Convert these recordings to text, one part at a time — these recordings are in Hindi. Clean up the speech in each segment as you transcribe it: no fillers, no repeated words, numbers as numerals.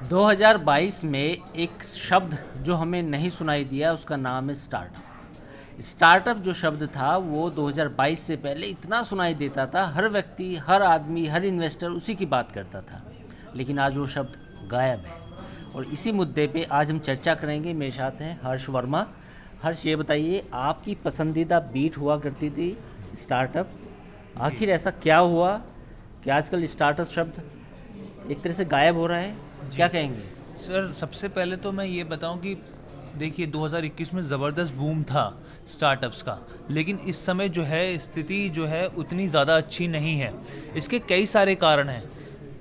2022 में एक शब्द जो हमें नहीं सुनाई दिया उसका नाम है स्टार्टअप। स्टार्टअप जो शब्द था वो 2022 से पहले इतना सुनाई देता था, हर व्यक्ति, हर आदमी, हर इन्वेस्टर उसी की बात करता था। लेकिन आज वो शब्द गायब है और इसी मुद्दे पे आज हम चर्चा करेंगे। मेरे साथ हैं हर्ष वर्मा। हर्ष, ये बताइए, आपकी पसंदीदा बीट हुआ करती थी स्टार्टअप, आखिर ऐसा क्या हुआ कि आजकल स्टार्टअप शब्द एक तरह से गायब हो रहा है? क्या कहेंगे? सर, सबसे पहले तो मैं ये बताऊं कि देखिए 2021 में ज़बरदस्त बूम था स्टार्टअप्स का, लेकिन इस समय जो है स्थिति जो है उतनी ज़्यादा अच्छी नहीं है। इसके कई सारे कारण हैं।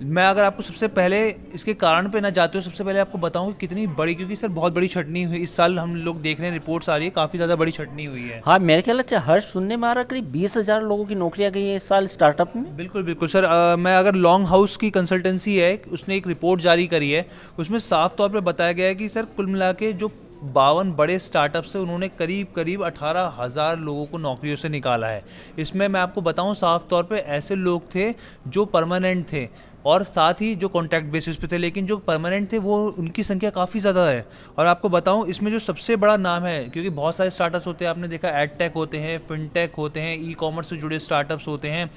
मैं अगर आपको सबसे पहले इसके कारण पे ना जाते हो, सबसे पहले आपको बताऊं कि कितनी बड़ी, क्योंकि सर बहुत बड़ी छटनी हुई इस साल, हम लोग देख रहे हैं, रिपोर्ट्स आ रही है, काफ़ी ज़्यादा बड़ी छटनी हुई है। हाँ, मेरे ख्याल से हर्ष, सुनने में आ रहा करीब 20,000 लोगों की नौकरियां गई हैं इस साल स्टार्टअप में। बिल्कुल बिल्कुल सर। मैं अगर लॉन्ग हाउस की कंसल्टेंसी है, उसने एक रिपोर्ट जारी करी है, उसमें साफ तौर पे बताया गया है कि सर कुल मिला के जो 52 बड़े स्टार्टअप से उन्होंने करीब करीब 18,000 लोगों को नौकरियों से निकाला है। इसमें मैं आपको बताऊं, साफ तौर पे ऐसे लोग थे जो परमानेंट थे और साथ ही जो कॉन्ट्रैक्ट बेसिस पे थे, लेकिन जो परमानेंट थे वो उनकी संख्या काफ़ी ज़्यादा है। और आपको बताऊं, इसमें जो सबसे बड़ा नाम है, क्योंकि बहुत सारे स्टार्टअप्स होते हैं, आपने देखा एडटेक होते हैं, फिनटेक होते हैं, ई कॉमर्स से जुड़े स्टार्टअप्स होते हैं,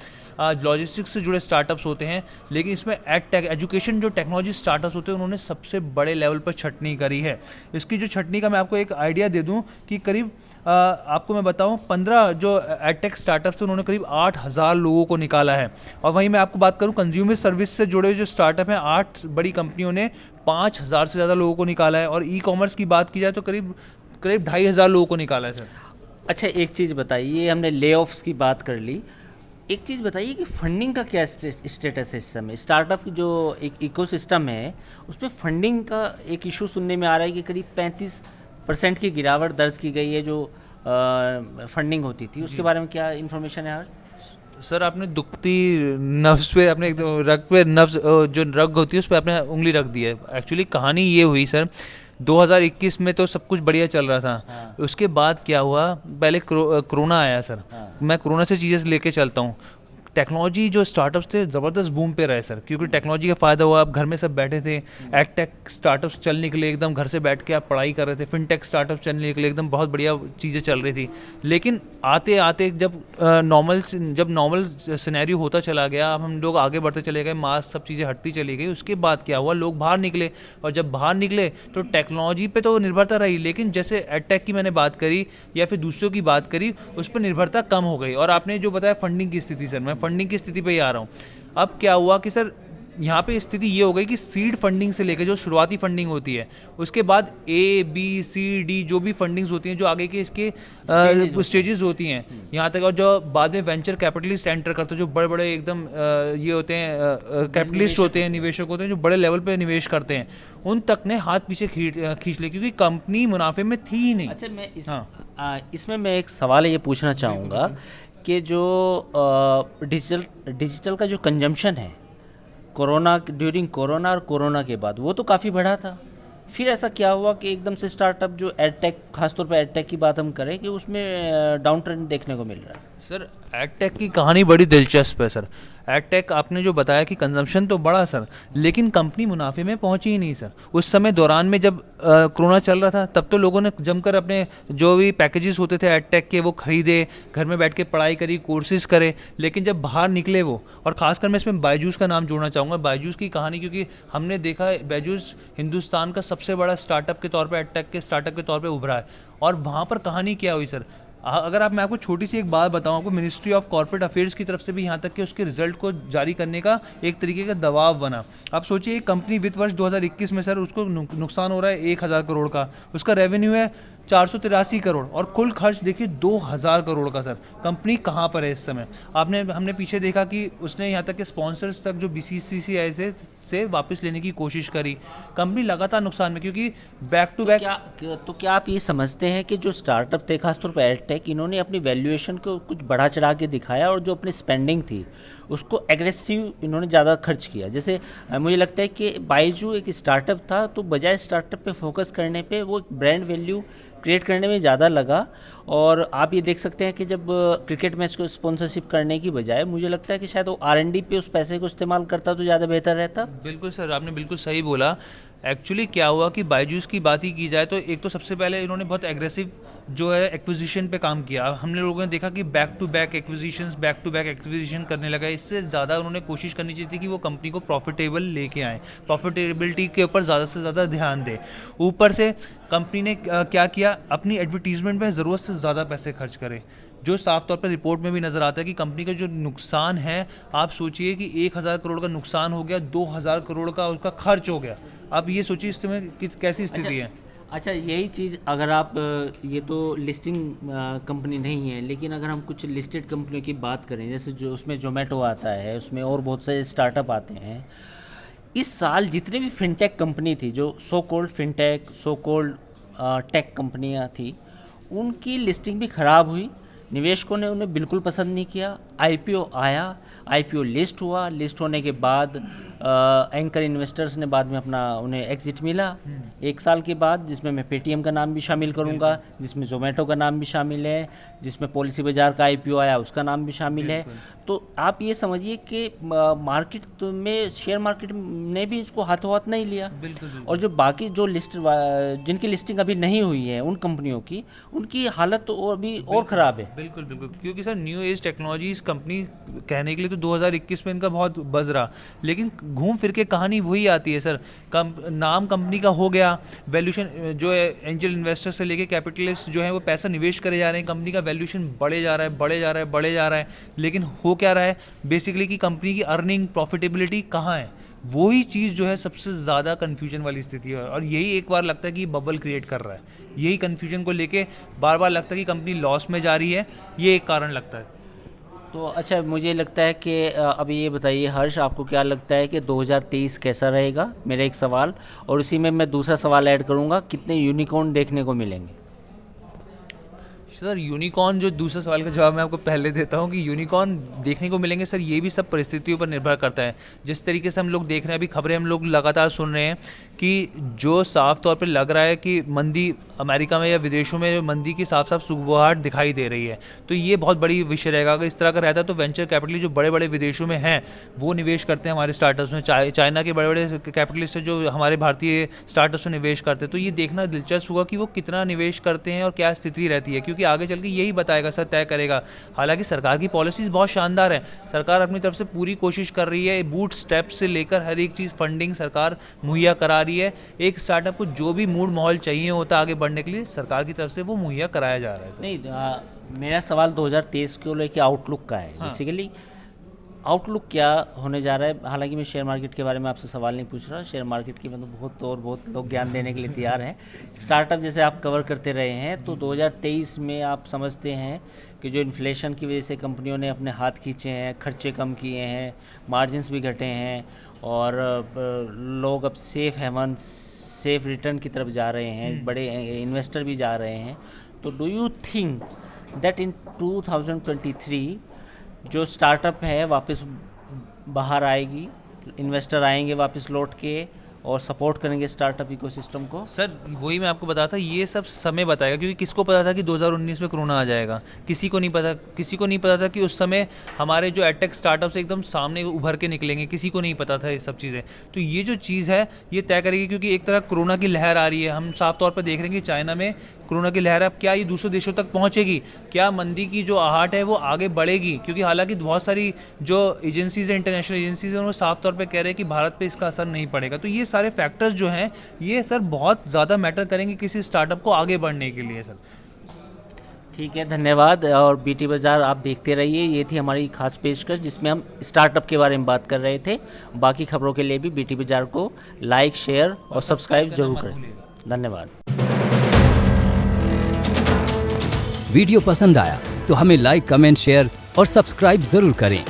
लॉजिस्टिक्स से जुड़े स्टार्टअप्स होते हैं, लेकिन इसमें एडटेक, एजुकेशन, जो टेक्नोलॉजी स्टार्टअप्स होते हैं, उन्होंने सबसे बड़े लेवल पर छटनी करी है। इसकी जो छटनी का मैं आपको एक आइडिया दे दूं कि करीब आपको मैं बताऊं, 15 जो एडटेक स्टार्टअप्स थे उन्होंने करीब 8,000 लोगों को निकाला है। और वहीं मैं आपको बात करूं, कंज्यूमर सर्विस से जुड़े जो स्टार्टअप हैं, 8 बड़ी कंपनियों ने 5,000 से ज़्यादा लोगों को निकाला है। और ई कॉमर्स की बात की जाए तो करीब करीब 2,500 लोगों को निकाला है सर। अच्छा, एक चीज़ बताइए, हमने ले ऑफ्स की बात कर ली, एक चीज़ बताइए कि फंडिंग का क्या स्टेटस है इस समय? स्टार्टअप की जो एक इकोसिस्टम है उसमें फंडिंग का एक इशू सुनने में आ रहा है कि करीब 35% की गिरावट दर्ज की गई है जो फंडिंग होती थी। उसके बारे में क्या इन्फॉर्मेशन है? सर, आपने दुखती नब्ज पे, अपने रग पे, नब्ज जो रग होती है उस पर आपने उंगली रख दी है। एक्चुअली कहानी ये हुई सर, 2021 में तो सब कुछ बढ़िया चल रहा था। हाँ। उसके बाद क्या हुआ, पहले कोरोना आया सर। हाँ। मैं कोरोना से चीज़ें लेके चलता हूँ। टेक्नोलॉजी जो स्टार्टअप्स थे ज़बरदस्त बूम पे रहे सर, क्योंकि टेक्नोलॉजी का फ़ायदा हुआ। आप घर में सब बैठे थे, एडटेक स्टार्टअप्स चलने के लिए एकदम घर से बैठ के आप पढ़ाई कर रहे थे, फिनटेक स्टार्टअप चलने के लिए एकदम बहुत बढ़िया चीज़ें चल रही थी। लेकिन आते आते जब नॉर्मल सिनेरियो होता चला गया, अब हम लोग आगे बढ़ते चले गए, मास्क सब चीज़ें हटती चली गई, उसके बाद क्या हुआ, लोग बाहर निकले। और जब बाहर निकले तो टेक्नोलॉजी पे तो निर्भरता रही, लेकिन जैसे एडटेक की मैंने बात करी या फिर दूसरों की बात करी, उस पर निर्भरता कम हो गई। और आपने जो बताया फंडिंग की स्थिति, सर मैं फंडिंग की स्थिति पे ही आ रहा हूँ। अब क्या हुआ कि सर यहाँ पे स्थिति ये हो गई कि सीड फंडिंग से लेकर जो शुरुआती फंडिंग होती है, उसके बाद ए बी सी डी जो भी फंडिंग्स होती हैं, जो आगे के इसके स्टेजेस होती हैं यहाँ तक, और जो बाद में वेंचर कैपिटलिस्ट एंटर करते हैं, जो बड़े बड़े एकदम ये होते हैं, कैपिटलिस्ट होते हैं, निवेशक होते हैं, जो बड़े लेवल पे निवेश करते हैं, उन तक ने हाथ पीछे खींच लिया, क्योंकि कंपनी मुनाफे में थी ही नहीं। अच्छा, मैं हाँ। इसमें मैं एक सवाल ये पूछना चाहूँगा कि जो डिजिटल का जो कंजम्पशन है ड्यूरिंग कोरोना और कोरोना के बाद, वो तो काफ़ी बढ़ा था। फिर ऐसा क्या हुआ कि एकदम से स्टार्टअप जो एडटेक, खासतौर पर एडटेक की बात हम करें, कि उसमें डाउन ट्रेंड देखने को मिल रहा है? सर, एडटेक की कहानी बड़ी दिलचस्प है सर। एडटेक आपने जो बताया कि कंजम्पशन तो बढ़ा सर, लेकिन कंपनी मुनाफे में पहुंची ही नहीं सर। उस समय दौरान में जब कोरोना चल रहा था, तब तो लोगों ने जमकर अपने जो भी पैकेजेस होते थे एडटेक के, वो खरीदे, घर में बैठ के पढ़ाई करी, कोर्सेज करे। लेकिन जब बाहर निकले वो, और खासकर मैं इसमें बायजूस का नाम जोड़ना चाहूँगा, बायजूस की कहानी, क्योंकि हमने देखा बायजूस हिंदुस्तान का सबसे बड़ा स्टार्टअप के तौर पर, एडटेक के स्टार्टअप के तौर पर उभरा है। और वहाँ पर कहानी क्या हुई सर, अगर मैं आपको छोटी सी एक बात बताऊं, आपको मिनिस्ट्री ऑफ कॉर्पोरेट अफेयर्स की तरफ से भी यहाँ तक कि उसके रिजल्ट को जारी करने का एक तरीके का दबाव बना। आप सोचिए, एक कंपनी वित्त वर्ष 2021 में सर उसको नुकसान हो रहा है 1,000 करोड़ का, उसका रेवेन्यू है 483 करोड़, और कुल खर्च देखिए 2,000 करोड़ का। सर कंपनी कहाँ पर है इस समय? हमने पीछे देखा कि उसने यहाँ तक के स्पॉन्सर्स तक जो बीसीसीआई से वापस लेने की कोशिश करी। कंपनी लगातार नुकसान में, क्योंकि बैक टू बैक। क्या आप ये समझते हैं कि जो स्टार्टअप थे, खासतौर पर एडटेक, इन्होंने अपनी वैल्यूएशन को कुछ बढ़ा चढ़ा के दिखाया और जो अपनी स्पेंडिंग थी उसको एग्रेसिव इन्होंने ज़्यादा खर्च किया? जैसे मुझे लगता है कि बायजू एक स्टार्टअप था, तो बजाय स्टार्टअप पे फोकस करने पे वो ब्रांड वैल्यू क्रिएट करने में ज़्यादा लगा। और आप ये देख सकते हैं कि जब क्रिकेट मैच को स्पॉन्सरशिप करने की बजाय, मुझे लगता है कि शायद वो R&D पे उस पैसे को इस्तेमाल करता तो ज़्यादा बेहतर रहता। बिल्कुल सर, आपने बिल्कुल सही बोला। एक्चुअली क्या हुआ कि बायजूस की बात ही की जाए तो एक तो सबसे पहले इन्होंने बहुत एग्रेसिव जो है एक्विजिशन पे काम किया। हमने लोगों ने देखा कि बैक टू बैक एक्विजिशन करने लगा। इससे ज़्यादा उन्होंने कोशिश करनी चाहिए थी कि वो कंपनी को प्रॉफिटेबल लेके आएँ, प्रॉफिटेबिलिटी के ऊपर ज़्यादा से ज़्यादा ध्यान दें। ऊपर से कंपनी ने क्या किया, अपनी एडवर्टीजमेंट में ज़रूरत से ज़्यादा पैसे खर्च करे, जो साफ तौर पर रिपोर्ट में भी नज़र आता है कि कंपनी का जो नुकसान है, आप सोचिए कि 1000 करोड़ का नुकसान हो गया, 2000 करोड़ का उसका खर्च हो गया। आप ये सोचिए इस समय कैसी स्थिति है। अच्छा, यही चीज़ अगर आप ये तो लिस्टिंग कंपनी नहीं है, लेकिन अगर हम कुछ लिस्टेड कंपनियों की बात करें, जैसे जो उसमें जोमेटो आता है, उसमें और बहुत सारे स्टार्टअप आते हैं। इस साल जितने भी फिनटेक कंपनी थी, जो so called fintech, so called tech कंपनियां थी, उनकी लिस्टिंग भी ख़राब हुई। निवेशकों ने उन्हें बिल्कुल पसंद नहीं किया। आईपीओ आया, आईपीओ लिस्ट हुआ, लिस्ट होने के बाद एंकर इन्वेस्टर्स ने बाद में अपना उन्हें एग्जिट मिला 1 साल के बाद, जिसमें मैं पेटीएम का नाम भी शामिल करूंगा, जिसमें जोमेटो का नाम भी शामिल है, जिसमें पॉलिसी बाजार का आईपीओ आया उसका नाम भी शामिल है। तो आप ये समझिए कि मार्केट में, शेयर मार्केट ने भी इसको हाथों हाथ नहीं लिया। और जो बाकी जो लिस्ट जिनकी लिस्टिंग अभी नहीं हुई है उन कंपनियों की, उनकी हालत तो अभी और ख़राब है। बिल्कुल, क्योंकि sir new age technologies company कहने के लिए तो 2021 में इनका बहुत बज रहा, लेकिन घूम फिर के कहानी वही आती है सर। नाम कंपनी का हो गया, वैल्यूशन जो है एंजल इन्वेस्टर से लेके कैपिटलिस्ट जो है वो पैसा निवेश करे जा रहे हैं, कंपनी का वैल्यूशन बढ़े जा रहा है, लेकिन हो क्या रहा है बेसिकली कि कंपनी की अर्निंग, प्रॉफिटेबिलिटी कहाँ है, वही चीज़ जो है सबसे ज़्यादा कन्फ्यूजन वाली स्थिति है। और यही एक बार लगता है कि बबल क्रिएट कर रहा है, यही कन्फ्यूजन को लेके बार बार लगता है कि कंपनी लॉस में जा रही है, ये एक कारण लगता है। तो अच्छा, मुझे लगता है कि अभी ये बताइए हर्ष, आपको क्या लगता है कि 2023 कैसा रहेगा? मेरा एक सवाल, और उसी में मैं दूसरा सवाल ऐड करूँगा, कितने यूनिकॉर्न देखने को मिलेंगे? सर यूनिकॉर्न, जो दूसरे सवाल का जवाब मैं आपको पहले देता हूँ कि यूनिकॉर्न देखने को मिलेंगे सर, ये भी सब परिस्थितियों पर निर्भर करता है। जिस तरीके से हम लोग देख रहे हैं, अभी खबरें हम लोग लगातार सुन रहे हैं कि जो साफ तौर पे लग रहा है कि मंदी अमेरिका में या विदेशों में जो मंदी की साफ साफ सुगबुगाहट दिखाई दे रही है, तो ये बहुत बड़ी विषय रहेगा। अगर इस तरह का रहता है तो वेंचर कैपिटलिस्ट जो बड़े बड़े विदेशों में हैं वो निवेश करते हैं हमारे स्टार्टअप्स में, चाइना के बड़े बड़े कैपिटलिस्ट जो हमारे भारतीय स्टार्टअप्स में निवेश करते हैं, तो ये देखना दिलचस्प होगा कि वो कितना निवेश करते हैं और क्या स्थिति रहती है, क्योंकि आगे चल के यही बताएगा सर, तय करेगा। हालांकि सरकार की पॉलिसीज बहुत शानदार है, सरकार अपनी तरफ से पूरी कोशिश कर रही है, बूट स्टेप से लेकर हर एक चीज़ फंडिंग सरकार मुहैया करा रही है। एक स्टार्टअप को जो भी मूड माहौल चाहिए होता है आगे बढ़ने के लिए, सरकार की तरफ से वो मुहैया कराया जा रहा है सर। नहीं, मेरा सवाल 2023 को लेकर आउटलुक का है। बेसिकली आउटलुक क्या होने जा रहा है? हालांकि मैं शेयर मार्केट के बारे में आपसे सवाल नहीं पूछ रहा, शेयर मार्केट की मतलब बहुत लोग ज्ञान देने के लिए तैयार हैं। स्टार्टअप जैसे आप कवर करते रहे हैं, तो 2023 में आप समझते हैं कि जो इन्फ्लेशन की वजह से कंपनियों ने अपने हाथ खींचे हैं, खर्चे कम किए हैं, मार्जिन्स भी घटे हैं, और लोग अब सेफ रिटर्न की तरफ जा रहे हैं, बड़े इन्वेस्टर भी जा रहे हैं, तो do you think that in 2023 जो स्टार्टअप है वापस बाहर आएगी, इन्वेस्टर आएंगे वापस लौट के और सपोर्ट करेंगे स्टार्टअप इकोसिस्टम को? सर वही मैं आपको बताता, ये सब समय बताएगा, क्योंकि किसको पता था कि 2019 में कोरोना आ जाएगा? किसी को नहीं पता था कि उस समय हमारे जो एडटेक स्टार्टअप्स एकदम सामने उभर के निकलेंगे, किसी को नहीं पता था ये सब चीज़ें। तो ये जो चीज़ है ये तय करेगी, क्योंकि एक तरह कोरोना की लहर आ रही है, हम साफ तौर पर देख रहे हैं कि चाइना में कोरोना की लहर, अब क्या ये दूसरे देशों तक पहुंचेगी? क्या मंदी की जो आहट है वो आगे बढ़ेगी? क्योंकि हालांकि बहुत सारी जो एजेंसीज हैं, इंटरनेशनल एजेंसीज हैं, वो साफ तौर पे कह रहे हैं कि भारत पे इसका असर नहीं पड़ेगा। तो ये सारे फैक्टर्स जो हैं ये सर बहुत ज़्यादा मैटर करेंगे किसी स्टार्टअप को आगे बढ़ने के लिए सर। ठीक है, धन्यवाद। और बीटी बाज़ार आप देखते रहिए, ये थी हमारी खास पेशकश जिसमें हम स्टार्टअप के बारे में बात कर रहे थे। बाकी खबरों के लिए भी बीटी बाज़ार को लाइक, शेयर और सब्सक्राइब जरूर करें। धन्यवाद। वीडियो पसंद आया तो हमें लाइक, कमेंट, शेयर और सब्सक्राइब जरूर करें।